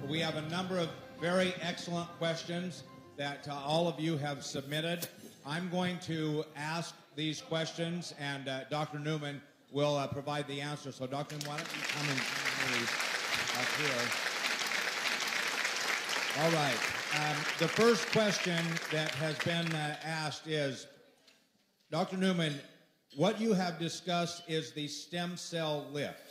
We have a number of very excellent questions that all of you have submitted. I'm going to ask these questions, and Dr. Newman will provide the answer. So, Dr. Newman, why don't you come and please up here. All right. The first question that has been asked is, Dr. Newman, what you have discussed is the stem cell lift.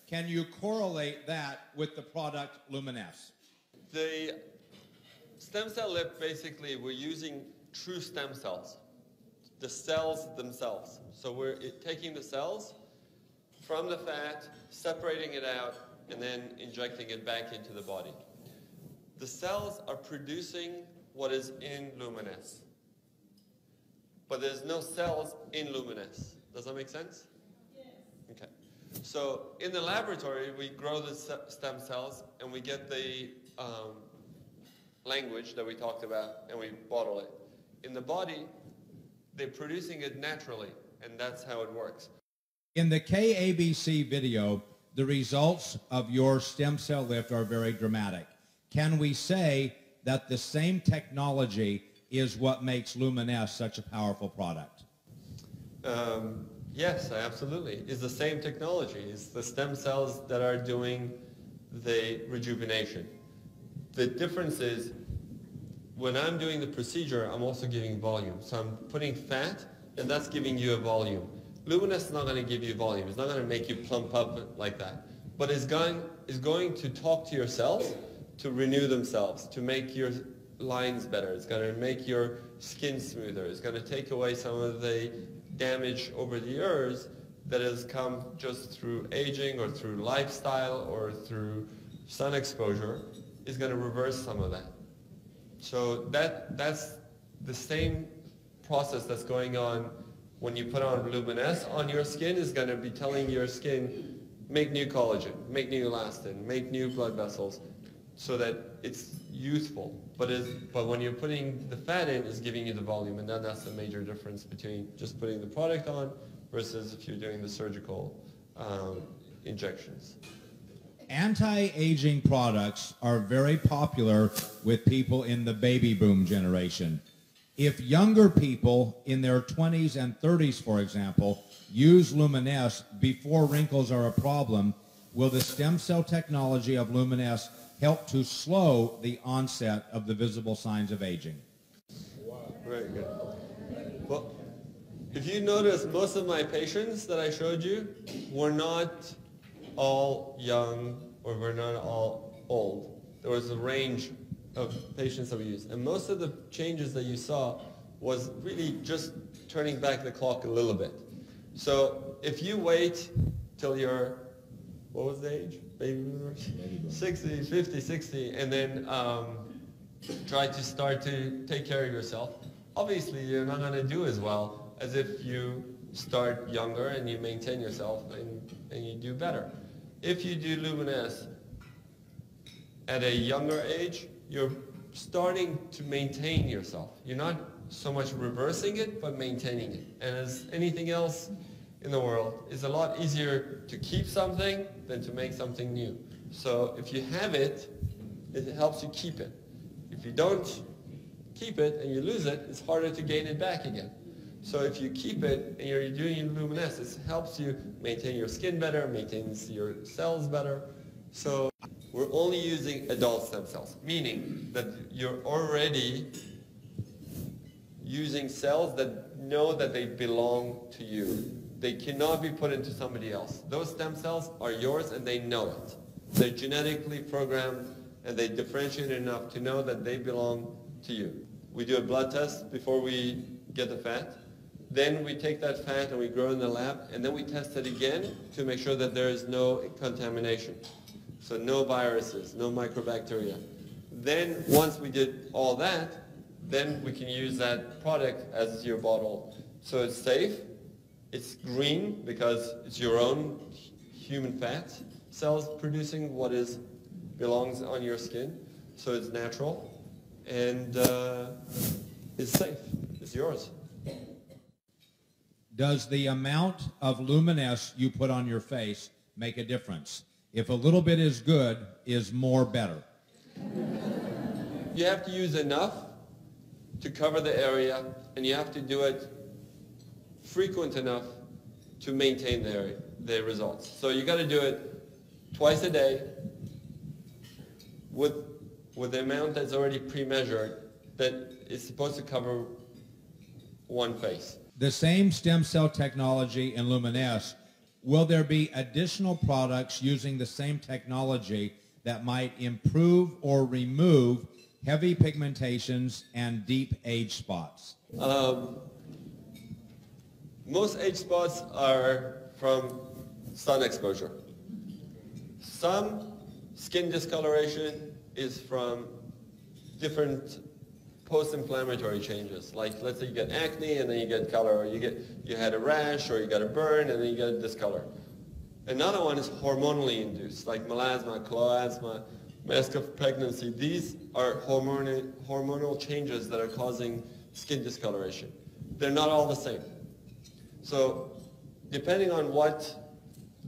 Can you correlate that with the product Luminesce? The stem cell lift, basically, we're using true stem cells, the cells themselves. So we're taking the cells from the fat, separating it out, and then injecting it back into the body. The cells are producing what is in Luminesce, but there's no cells in Luminesce. Does that make sense? Yes. Okay. So in the laboratory, we grow the stem cells, and we get the language that we talked about, and we bottle it. In the body, they're producing it naturally, and that's how it works. In the KABC video, the results of your stem cell lift are very dramatic. Can we say that the same technology is what makes Luminesce such a powerful product? Yes, absolutely. It's the same technology. It's the stem cells that are doing the rejuvenation. The difference is, when I'm doing the procedure, I'm also giving volume. So I'm putting fat, and that's giving you a volume. Luminesce is not going to give you volume. It's not going to make you plump up like that. But it's going to talk to your cells to renew themselves, to make your lines better. It's going to make your skin smoother. It's going to take away some of the damage over the years that has come just through aging or through lifestyle or through sun exposure. It's going to reverse some of that. So that's the same process that's going on when you put on Luminesce on your skin. Is going to be telling your skin, make new collagen, make new elastin, make new blood vessels, so that it's youthful. But when you're putting the fat in, it's giving you the volume, and then that's the major difference between just putting the product on versus if you're doing the surgical injections. Anti-aging products are very popular with people in the baby boom generation. If younger people in their 20s and 30s, for example, use Luminesce before wrinkles are a problem, will the stem cell technology of Luminesce help to slow the onset of the visible signs of aging? Very good. Well, if you notice, most of my patients that I showed you were not all young or were not all old. There was a range of patients that we used. And most of the changes that you saw was really just turning back the clock a little bit. So if you wait till you're, what was the age? Baby boomers? 60, 50, 60, and then try to start to take care of yourself. Obviously, you're not going to do as well as if you start younger and you maintain yourself and you do better. If you do Luminesce at a younger age, you're starting to maintain yourself. You're not so much reversing it, but maintaining it. And as anything else in the world, it's a lot easier to keep something than to make something new. So if you have it, it helps you keep it. If you don't keep it and you lose it, it's harder to gain it back again. So if you keep it and you're doing Luminesce, it helps you maintain your skin better, maintains your cells better. So we're only using adult stem cells, meaning that you're already using cells that know that they belong to you. They cannot be put into somebody else. Those stem cells are yours and they know it. They're genetically programmed and they differentiate enough to know that they belong to you. We do a blood test before we get the fat. Then we take that fat and we grow in the lab, and then we test it again to make sure that there is no contamination. So no viruses, no microbacteria. Then once we did all that, then we can use that product as your bottle. So it's safe, it's green because it's your own human fat cells producing what belongs on your skin. So it's natural, and it's safe, it's yours. Does the amount of Luminesce you put on your face make a difference? If a little bit is good, is more better? You have to use enough to cover the area, and you have to do it frequent enough to maintain the results. So you got to do it twice a day with the amount that's already pre-measured that is supposed to cover one face. The same stem cell technology in Luminesce, will there be additional products using the same technology that might improve or remove heavy pigmentations and deep age spots? Most age spots are from sun exposure. Some skin discoloration is from different post-inflammatory changes. Like, let's say you get acne and then you get color, or you had a rash, or you got a burn and then you get a discolor. Another one is hormonally induced, like melasma, chloasma, mask of pregnancy. These are hormonal changes that are causing skin discoloration. They're not all the same. So depending on what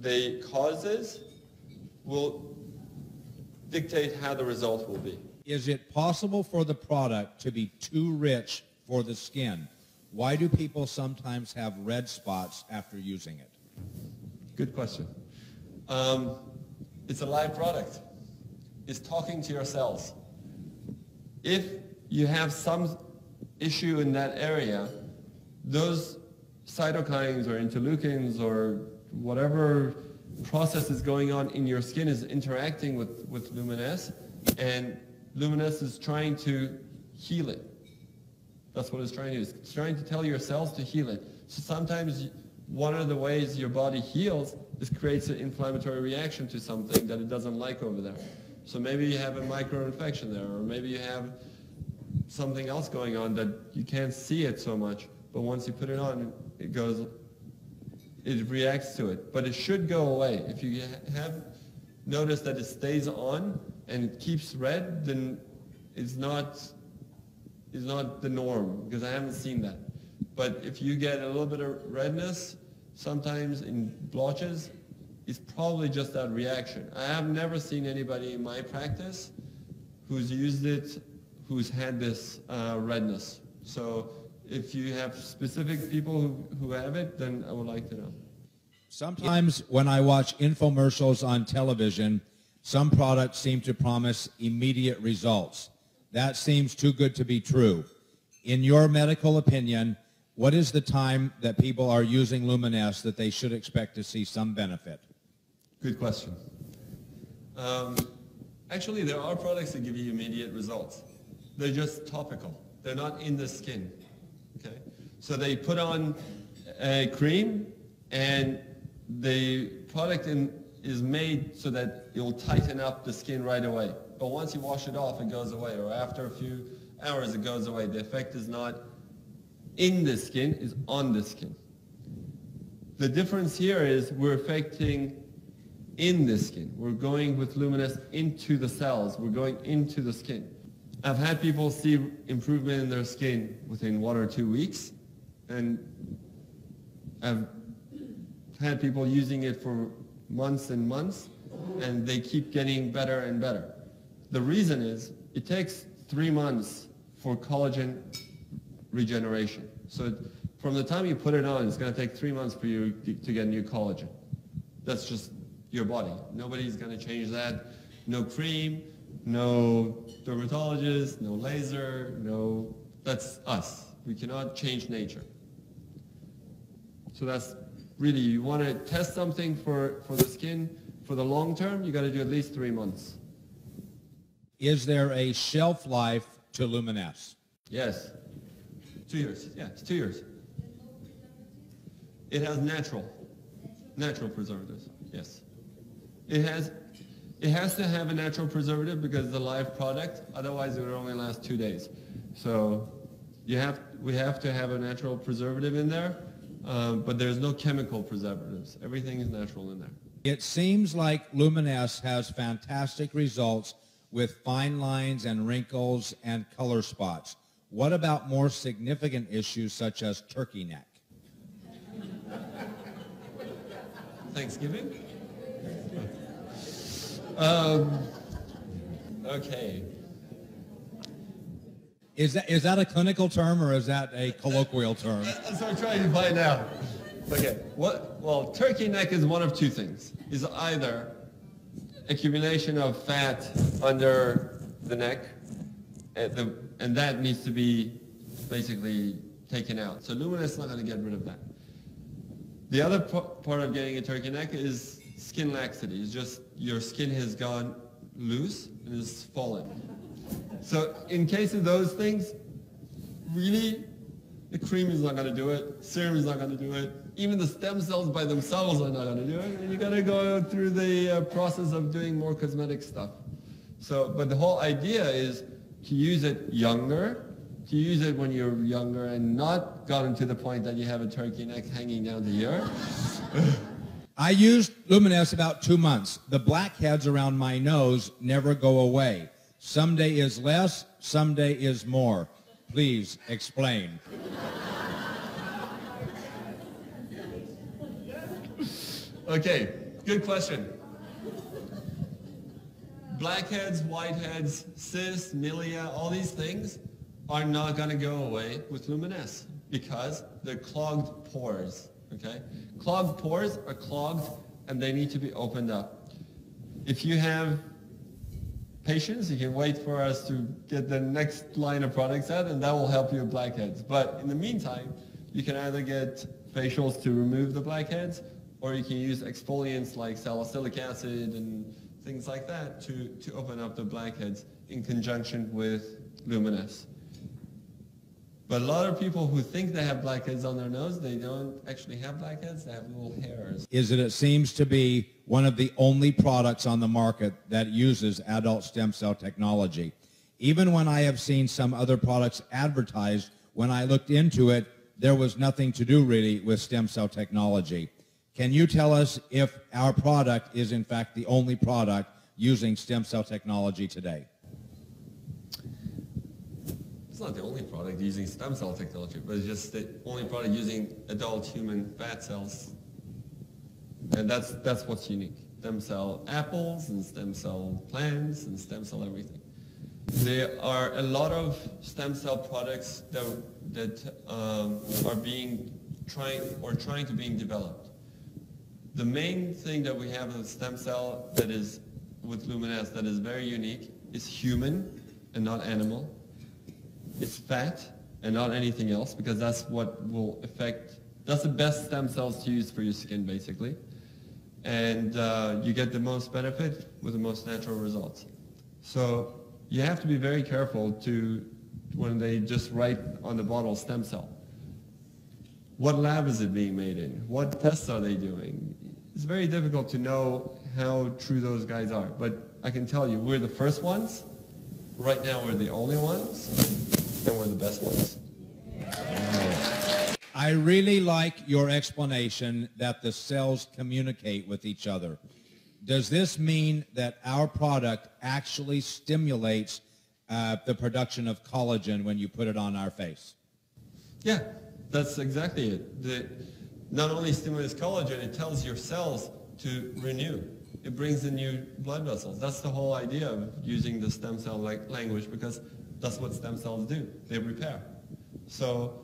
the cause is, will dictate how the result will be. Is it possible for the product to be too rich for the skin? Why do people sometimes have red spots after using it? Good question. It's a live product. It's talking to your cells. If you have some issue in that area, those cytokines or interleukins or whatever process is going on in your skin is interacting with Luminesce, and Luminesce is trying to heal it. That's what it's trying to do. It's trying to tell your cells to heal it. So sometimes one of the ways your body heals is creates an inflammatory reaction to something that it doesn't like over there. So maybe you have a micro-infection there, or maybe you have something else going on that you can't see it so much, but once you put it on, it reacts to it. But it should go away. If you have noticed that it stays on and it keeps red, then it's not the norm, because I haven't seen that. But if you get a little bit of redness, sometimes in blotches, it's probably just that reaction. I have never seen anybody in my practice who's used it, who's had this redness. So if you have specific people who have it, then I would like to know. Sometimes when I watch infomercials on television, some products seem to promise immediate results. That seems too good to be true. In your medical opinion, what is the time that people are using Luminesce that they should expect to see some benefit? Good question. Actually, there are products that give you immediate results. They're just topical. They're not in the skin. Okay? So they put on a cream, and the product is made so that it will tighten up the skin right away. But once you wash it off, it goes away, or after a few hours, it goes away. The effect is not in the skin, it's on the skin. The difference here is we're affecting in the skin. We're going with Luminesce into the cells. We're going into the skin. I've had people see improvement in their skin within 1 or 2 weeks, and I've had people using it for months and months, and they keep getting better and better. The reason is it takes 3 months for collagen regeneration. So from the time you put it on, it's going to take 3 months for you to get new collagen. That's just your body. Nobody's going to change that. No cream, no dermatologist, no laser, that's us. We cannot change nature. So that's really, you want to test something for the skin for the long term, you got to do at least 3 months. Is there a shelf life to Luminesce? Yes. 2 years. Yeah, it's 2 years. It has natural preservatives. Yes. It has to have a natural preservative because it's a live product. Otherwise, it would only last 2 days. So we have to have a natural preservative in there, but there's no chemical preservatives. Everything is natural in there. It seems like Luminesce has fantastic results with fine lines and wrinkles and color spots. What about more significant issues such as turkey neck? Thanksgiving? Okay. Is that a clinical term or is that a colloquial term? That's what I'm trying to find out. Okay. Well, turkey neck is one of two things. Is either accumulation of fat under the neck, and that needs to be basically taken out. So Luminesce is not going to get rid of that. The other part of getting a turkey neck is skin laxity. It's just your skin has gone loose and is fallen. So in case of those things, really, the cream is not going to do it. Serum is not going to do it. Even the stem cells by themselves are not going to do it. And you got to go through the process of doing more cosmetic stuff. So, but the whole idea is to use it younger, to use it when you're younger and not gotten to the point that you have a turkey neck hanging down the ear. I used Luminesce about 2 months. The blackheads around my nose never go away. Some day is less, some day is more. Please explain. Okay, good question. Blackheads, whiteheads, cysts, milia, all these things are not going to go away with Luminesce because they're clogged pores, okay? Clogged pores are clogged and they need to be opened up. If you have patience, you can wait for us to get the next line of products out and that will help you with blackheads. But in the meantime, you can either get facials to remove the blackheads or you can use exfoliants like salicylic acid and things like that to open up the blackheads in conjunction with Luminesce. But a lot of people who think they have blackheads on their nose, they don't actually have blackheads, they have little hairs. It seems to be one of the only products on the market that uses adult stem cell technology. Even when I have seen some other products advertised, when I looked into it, there was nothing to do really with stem cell technology. Can you tell us if our product is in fact the only product using stem cell technology today? It's not the only product using stem cell technology, but it's just the only product using adult human fat cells. And that's what's unique. Stem cell apples and stem cell plants and stem cell everything. There are a lot of stem cell products that are trying to being developed. The main thing that we have with stem cell that is with Luminesce that is very unique is human and not animal. It's fat and not anything else because that's what will affect, that's the best stem cells to use for your skin basically. And you get the most benefit with the most natural results. So you have to be very careful when they just write on the bottle stem cell. What lab is it being made in? What tests are they doing? It's very difficult to know how true those guys are. But I can tell you, we're the first ones. Right now, we're the only ones. And we're the best ones. I really like your explanation that the cells communicate with each other. Does this mean that our product actually stimulates the production of collagen when you put it on our face? Yeah, that's exactly it. Not only stimulates collagen, it tells your cells to renew. It brings in new blood vessels. That's the whole idea of using the stem cell language because that's what stem cells do. They repair. So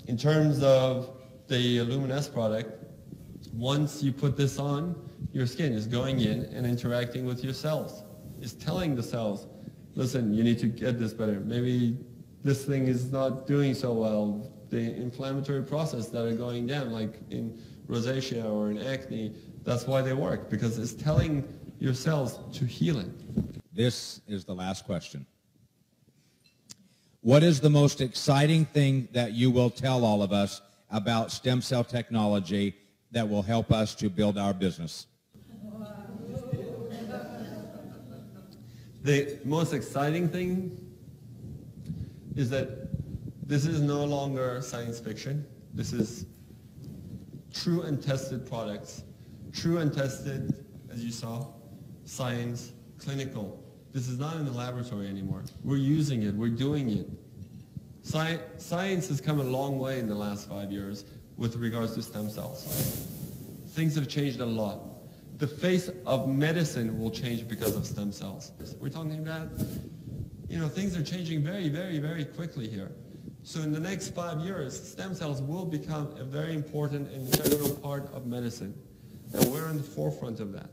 in terms of the Luminesce product, once you put this on, your skin is going in and interacting with your cells. It's telling the cells, listen, you need to get this better. Maybe this thing is not doing so well. The inflammatory process that are going down, like in rosacea or in acne, that's why they work, because it's telling your cells to heal it. This is the last question. What is the most exciting thing that you will tell all of us about stem cell technology that will help us to build our business? The most exciting thing is that this is no longer science fiction. This is true and tested products. True and tested, as you saw, science, clinical. This is not in the laboratory anymore. We're using it. We're doing it. Science has come a long way in the last 5 years with regards to stem cells. Things have changed a lot. the face of medicine will change because of stem cells. We're talking about, things are changing very, very, very quickly here. So in the next 5 years, stem cells will become a very important and integral part of medicine. And we're on the forefront of that.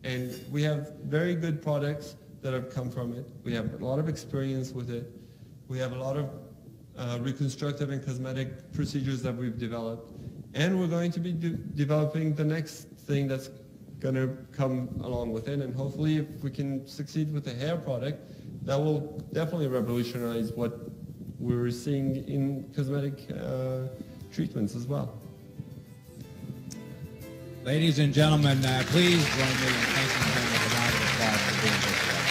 And we have very good products that have come from it. We have a lot of experience with it. We have a lot of reconstructive and cosmetic procedures that we've developed. And we're going to be developing the next thing that's going to come along with it. And hopefully, if we can succeed with the hair product, that will definitely revolutionize what we're seeing in cosmetic treatments as well. Ladies and gentlemen, please join me in thanking him with a round of applause for being here today.